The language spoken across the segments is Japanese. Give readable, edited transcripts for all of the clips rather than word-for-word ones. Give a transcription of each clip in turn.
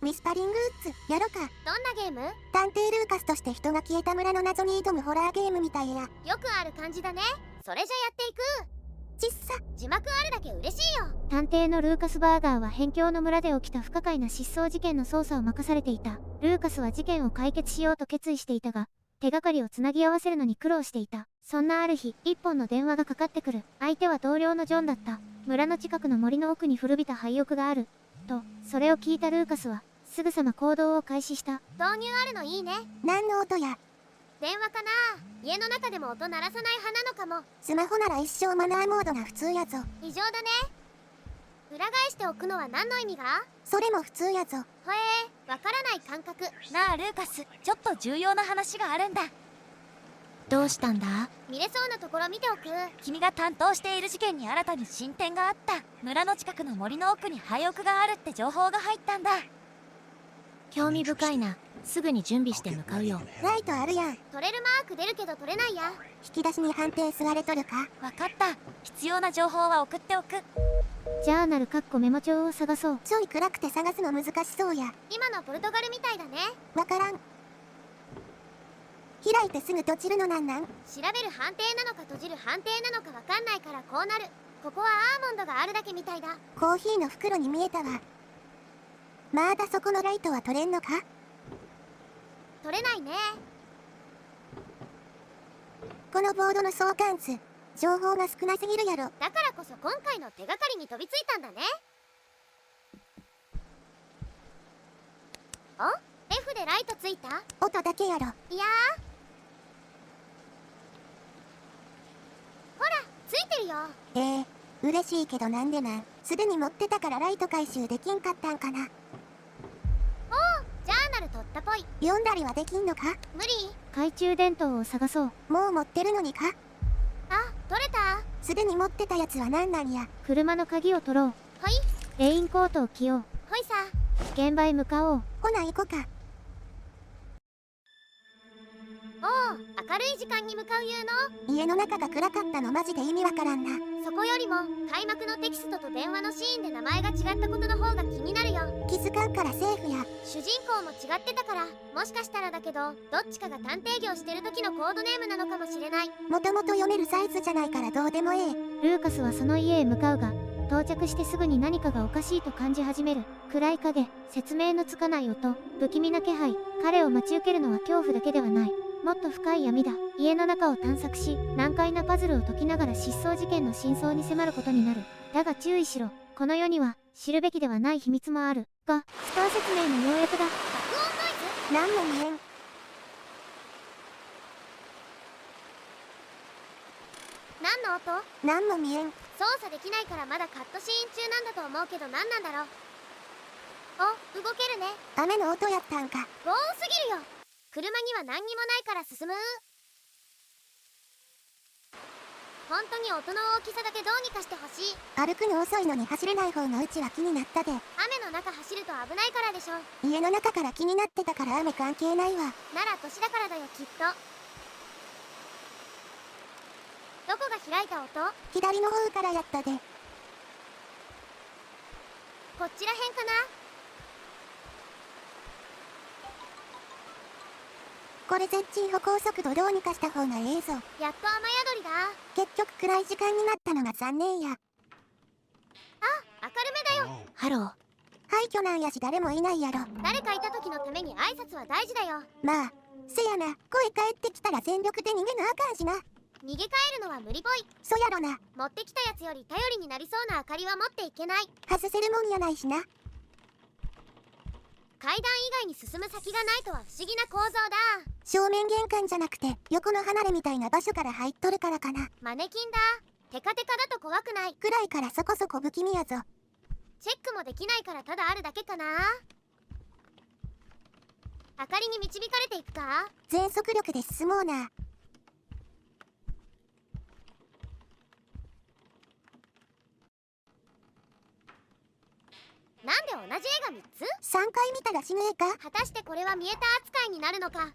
ミスパリングウッズやろか。どんなゲーム？探偵ルーカスとして人が消えた村の謎に挑むホラーゲームみたいや。よくある感じだね。それじゃやっていく。ちっさ。字幕あるだけ嬉しいよ。探偵のルーカス・バーガーは辺境の村で起きた不可解な失踪事件の捜査を任されていた。ルーカスは事件を解決しようと決意していたが、手がかりをつなぎ合わせるのに苦労していた。そんなある日、一本の電話がかかってくる。相手は同僚のジョンだった。村の近くの森の奥に古びた廃屋がある。と、それを聞いたルーカスは、すぐさま行動を開始した。導入あるのいいね。何の音や。電話かな。家の中でも音鳴らさない派なのかも。スマホなら一生マナーモードが普通やぞ。異常だね。裏返しておくのは何の意味が？それも普通やぞ。ほわからない感覚。なあルーカス、ちょっと重要な話があるんだ。どうしたんだ？見れそうなところ見ておく。君が担当している事件に新たに進展があった。村の近くの森の奥に廃屋があるって情報が入ったんだ。興味深いな。すぐに準備して向かうよ。ライトあるやん。取れるマーク出るけど取れないや。引き出しに判定吸われとるか。わかった。必要な情報は送っておく。ジャーナルメモ帳を探そう。ちょい暗くて探すの難しそうや。今のポルトガルみたいだね。わからん。開いてすぐ閉じるのなんなん？調べる判定なのか閉じる判定なのかわかんないからこうなる。ここはアーモンドがあるだけみたいだ。コーヒーの袋に見えたわ。まだそこのライトは取れんのか？取れないね。このボードの相関図、情報が少なすぎるやろ。だからこそ今回の手がかりに飛びついたんだね。お？ F でライトついた？音だけやろ。いやほらついてるよ。嬉しいけどなんでなん？すでに持ってたからライト回収できんかったんかな。おお、ジャーナル取ったぽい。読んだりはできんのか？無理。懐中電灯を探そう。もう持ってるのにか？あ、取れた。すでに持ってたやつは何なんや？車の鍵を取ろう。ほいレインコートを着よう。ほいさ。現場へ向かおう。ほな行こか。おお、明るい時間に向かう言うの？家の中が暗かったのマジで意味わからんな。そこよりも開幕のテキストと電話のシーンで名前が違ったことの方が気になるよ。気づかんからセーフや。主人公も違ってたから、もしかしたらだけどどっちかが探偵業してる時のコードネームなのかもしれない。もともと読めるサイズじゃないからどうでもええ。ルーカスはその家へ向かうが、到着してすぐに何かがおかしいと感じ始める。暗い影、説明のつかない音、不気味な気配。彼を待ち受けるのは恐怖だけではない。もっと深い闇だ。家の中を探索し、難解なパズルを解きながら失踪事件の真相に迫ることになる。だが注意しろ。この世には知るべきではない秘密もある。が、スター説明の要約だ。爆音ノイズ？なんも見えん。何の音？なんも見えん。操作できないからまだカットシーン中なんだと思うけど何なんだろう。お、動けるね。雨の音やったんか。防音すぎるよ。車には何にもないから進む。本当に音の大きさだけどうにかしてほしい。歩くの遅いのに走れない方のうちは気になったで。雨の中走ると危ないからでしょ。家の中から気になってたから雨関係ないわ。なら年だからだよきっと。どこが開いた音？左の方からやったで。こっちらへんかな。これ絶鎮歩行速度どうにかした方がええぞ。やっと雨宿りだ。結局暗い時間になったのが残念や。あ、明るめだよ。ハロー。廃墟なんやし誰もいないやろ。誰かいた時のために挨拶は大事だよ。まあ、せやな、声返ってきたら全力で逃げなあかんしな。逃げ帰るのは無理ぽい。そやろな。持ってきたやつより頼りになりそうな明かりは持っていけない。外せるもんやないしな。階段以外に進む先がないとは不思議な構造だ。正面玄関じゃなくて横の離れみたいな場所から入っとるからかな。マネキンだ。テカテカだと怖くない。暗いからそこそこ不気味やぞ。チェックもできないからただあるだけかな。明かりに導かれていくか。全速力で進もうな。なんで同じ絵が3つ？ 3回見たら死ぬ絵か。果たしてこれは見えた扱いになるのか。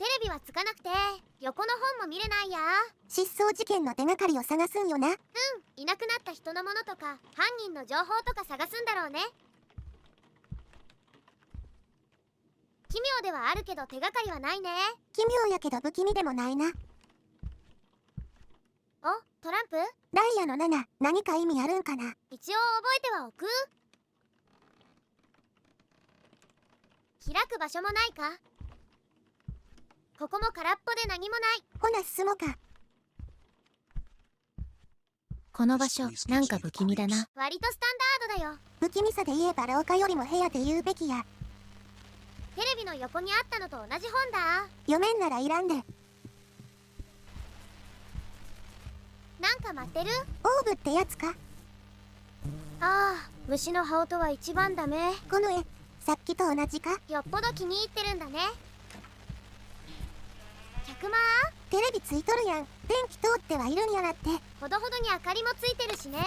テレビはつかなくて横の本も見れないや。失踪事件の手がかりを探すんよな。いなくなった人のものとか犯人の情報とか探すんだろうね。奇妙ではあるけど手がかりはないね。奇妙やけど不気味でもないな。お、トランプ？ダイヤの7、何か意味あるんかな。一応覚えてはおく。開く場所もないか。ここも空っぽで何もない。ほな進もうか。この場所なんか不気味だな。割とスタンダードだよ。不気味さで言えば廊下よりも部屋で言うべきや。テレビの横にあったのと同じ本だ。読めんならいらんで。なんか待ってる？オーブってやつか。ああ、虫の羽音は一番ダメ。この絵、さっきと同じか。よっぽど気に入ってるんだね。100万？テレビついとるやん。電気通ってはいるんやなって。ほどほどに明かりもついてるしね。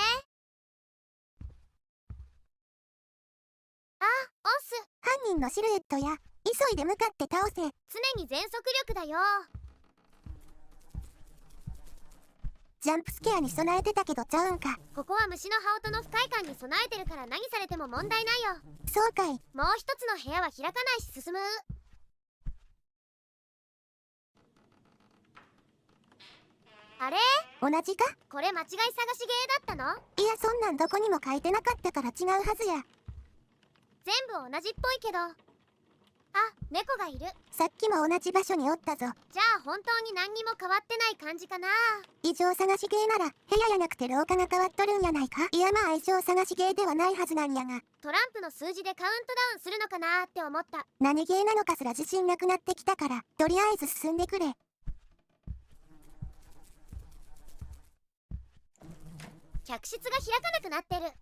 あ、オス。犯人のシルエットや。急いで向かって倒せ。常に全速力だよ。ジャンプスケアに備えてたけどちゃうんか。ここは虫の羽音の不快感に備えてるから何されても問題ないよ。そうかい。もう一つの部屋は開かないし進む。あれ？同じか？これ間違い探しゲーだったの？いや、そんなんどこにも書いてなかったから違うはずや。全部同じっぽいけど。あ、猫がいる。さっきも同じ場所におったぞ。じゃあ本当に何にも変わってない感じかな。異常探しゲーなら部屋やなくて廊下が変わっとるんやないか。いや、まあ異常探しゲーではないはずなんやが。トランプの数字でカウントダウンするのかなーって思った。何ゲーなのかすら自信なくなってきたから、とりあえず進んでくれ。客室が開かなくなってる。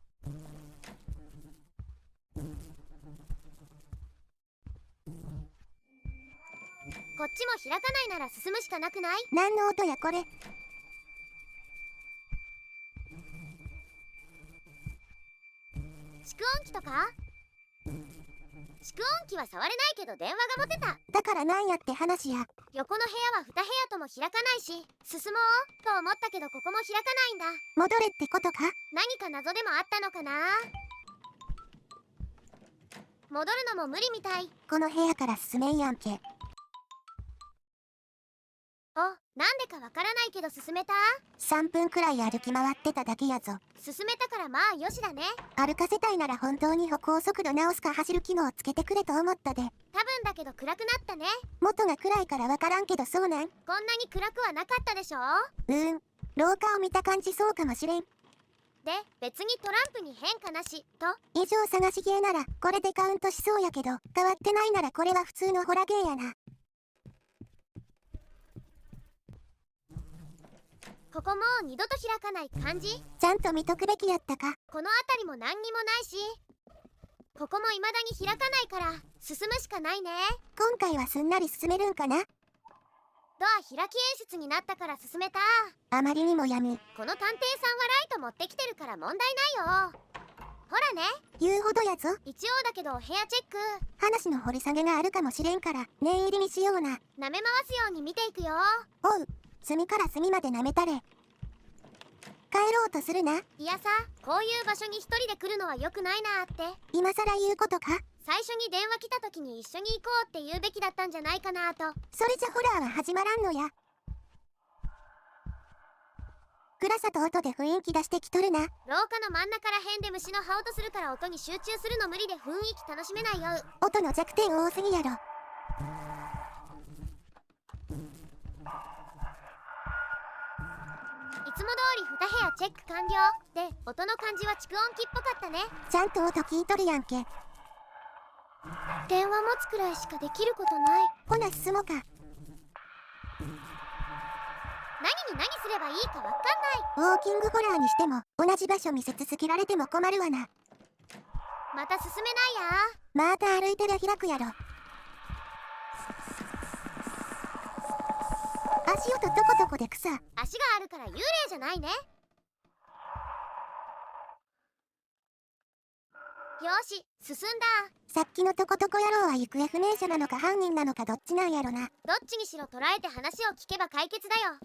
こっちも開かないなら進むしかなくない？何の音やこれ。蓄音機とか？蓄音機は触れないけど電話が持てた。だからなんやって話や。横の部屋は2部屋とも開かないし、進もうと思ったけどここも開かないんだ。戻れってことか？何か謎でもあったのかな。戻るのも無理みたい。この部屋から進めんやんけ。お、なんでかわからないけど進めた。3分くらい歩き回ってただけやぞ。進めたからまあよしだね。歩かせたいなら本当に歩行速度直すか走る機能をつけてくれと思ったで。多分だけど暗くなったね。元が暗いからわからんけどそうなん？こんなに暗くはなかったでしょ。廊下を見た感じそうかもしれん。で、別にトランプに変化なしと。異常探しゲーならこれでカウントしそうやけど、変わってないならこれは普通のホラゲーやな。ここもう二度と開かない感じ？ちゃんと見とくべきやったか。この辺りも何にもないし、ここも未だに開かないから進むしかないね。今回はすんなり進めるんかな。ドア開き演出になったから進めた。あまりにも闇。この探偵さんはライト持ってきてるから問題ないよ。ほらね。言うほどやぞ。一応だけど部屋チェック。話の掘り下げがあるかもしれんから念入りにしような。舐め回すように見ていくよ。おう、隅から隅まで舐めたれ。帰ろうとするな。いやさ、こういう場所に一人で来るのは良くないなーって。今さら言うことか。最初に電話来た時に一緒に行こうって言うべきだったんじゃないかなと。それじゃホラーは始まらんのや。暗さと音で雰囲気出してきとるな。廊下の真ん中ら辺で虫の羽音するから音に集中するの無理で雰囲気楽しめないよ。音の弱点多すぎやろ。いつも通り2部屋チェック完了。で、音の感じは蓄音機っぽかったね。ちゃんと音聞いとるやんけ。電話持つくらいしかできることない。ほな進もうか。何に何すればいいかわかんない。ウォーキングホラーにしても同じ場所見せ続けられても困るわな。また進めないや。また歩いてりゃ開くやろ。足音とことこで草。足があるから幽霊じゃないね。し進んだ。さっきのとことこ野郎は行方不明者なのか犯人なのかどっちなんやろな。どっちにしろ捉えて話を聞けば解決だよ。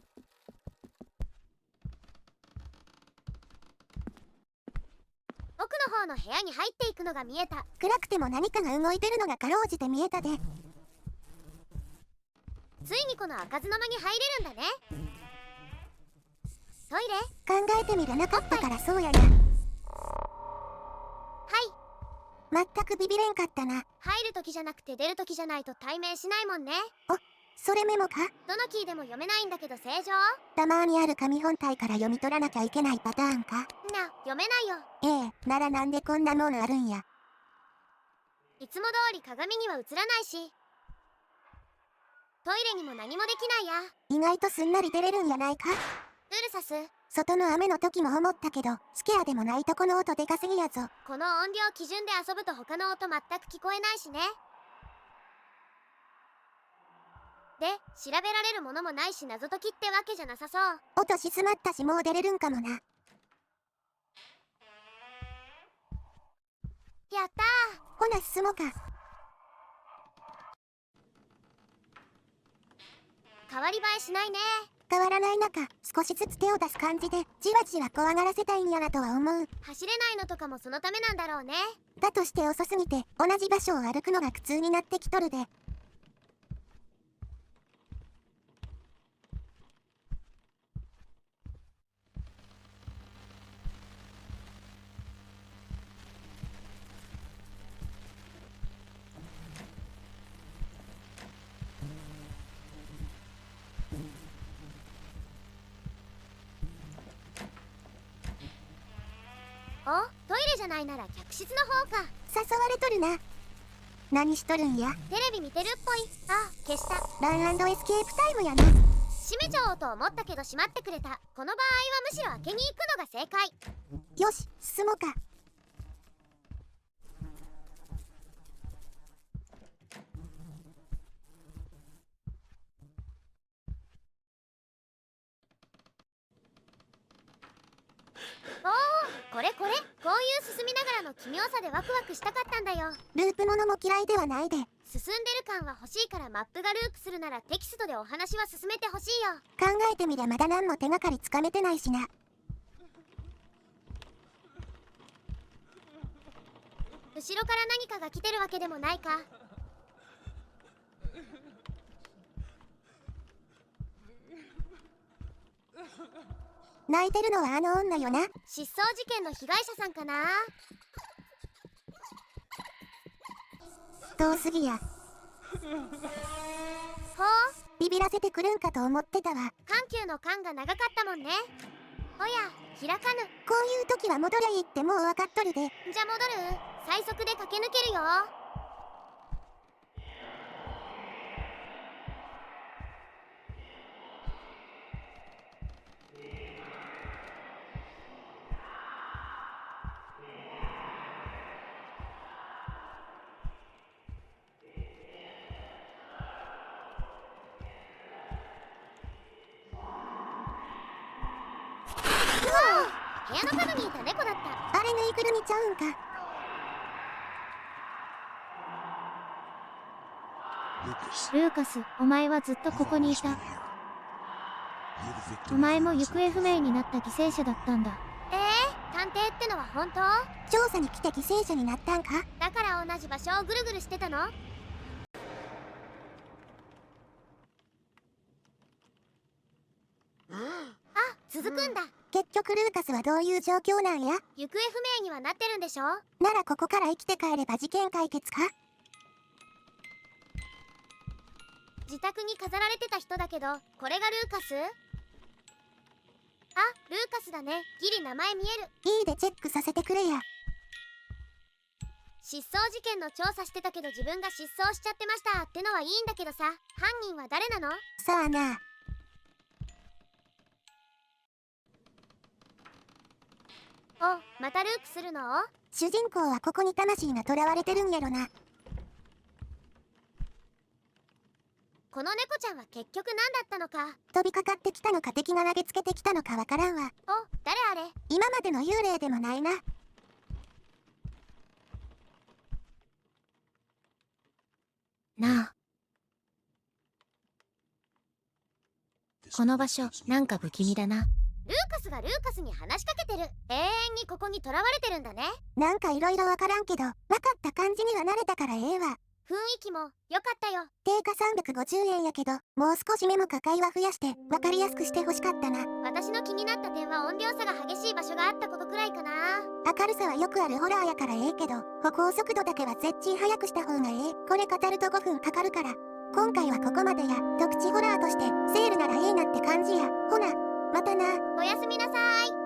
奥の方の部屋に入っていくのが見えた。暗くても何かが動いてるのがかろうじて見えたで。ついにこの開かずの間に入れるんだね。トイレ？考えてみるなかったからそうやな。はい。全くビビれんかったな。入る時じゃなくて出る時じゃないと対面しないもんね。それメモか？どのキーでも読めないんだけど正常？たまにある紙本体から読み取らなきゃいけないパターンか？読めないよ。ええ、ならなんでこんなものあるんや。いつも通り鏡には映らないし、トイレにも何もできないや。意外とすんなり出れるんやないか？ルルサス、外の雨の時も思ったけど、スケアでもないとこの音でかすぎやぞ。この音量基準で遊ぶと他の音全く聞こえないしね。で、調べられるものもないし謎解きってわけじゃなさそう。音静まったしもう出れるんかもな。やったー。ほな進もうか。変わり映えしないね。変わらない中、少しずつ手を出す感じでじわじわ怖がらせたいんやなとは思う。走れないのとかもそのためなんだろうね。だとして遅すぎて同じ場所を歩くのが苦痛になってきとるで。お、トイレじゃないなら客室の方か。誘われとるな。何しとるんや？テレビ見てるっぽい。あ、消した。ラン&エスケープタイムやな。閉めちゃおうと思ったけど閉まってくれた。この場合はむしろ開けに行くのが正解。よし、進もうか。これこういう進みながらの奇妙さでワクワクしたかったんだよ。ループものも嫌いではないで。進んでる感は欲しいからマップがループするならテキストでお話は進めてほしいよ。考えてみりゃまだ何も手がかりつかめてないしな。後ろから何かが来てるわけでもないか。泣いてるのはあの女よな。失踪事件の被害者さんかな。遠すぎや。ほう、ビビらせてくるんかと思ってたわ。緩急の間が長かったもんね。おや、開かぬ。こういう時は戻りゃいいってもう分かっとるで。じゃ戻る？最速で駆け抜けるよ。部屋の角にいた猫だった。あれぬいぐるみちゃうんか。ルーカス、お前はずっとここにいた。お前も行方不明になった犠牲者だったんだ。探偵ってのは本当？調査に来て犠牲者になったんか？だから同じ場所をぐるぐるしてたの？あ、続くんだ。結局ルーカスはどういう状況なんや？行方不明にはなってるんでしょ？ならここから生きて帰れば事件解決か？自宅に飾られてた人だけど、これがルーカス？あ、ルーカスだね。ギリ名前見える。いいでチェックさせてくれや。失踪事件の調査してたけど自分が失踪しちゃってましたってのはいいんだけどさ、犯人は誰なの？さあな。お、またループするの？主人公はここに魂が囚われてるんやろな。この猫ちゃんは結局何だったのか。飛びかかってきたのか敵が投げつけてきたのかわからんわ。お、誰あれ？今までの幽霊でもないな。なあ、この場所なんか不気味だな。ルーカスがルーカスに話しかけてる。永遠にここに囚われてるんだね。なんか色々わからんけど、わかった感じには慣れたからええわ。雰囲気も良かったよ。定価350円やけど、もう少しメモか会話増やして、わかりやすくしてほしかったな。私の気になった点は音量差が激しい場所があったことくらいかな。明るさはよくあるホラーやからええけど、歩行速度だけは絶対速くした方がええ。これ語ると5分かかるから。今回はここまでや。特地ホラーとして、セールならええなって感じや。ほな、またな。おやすみなさい。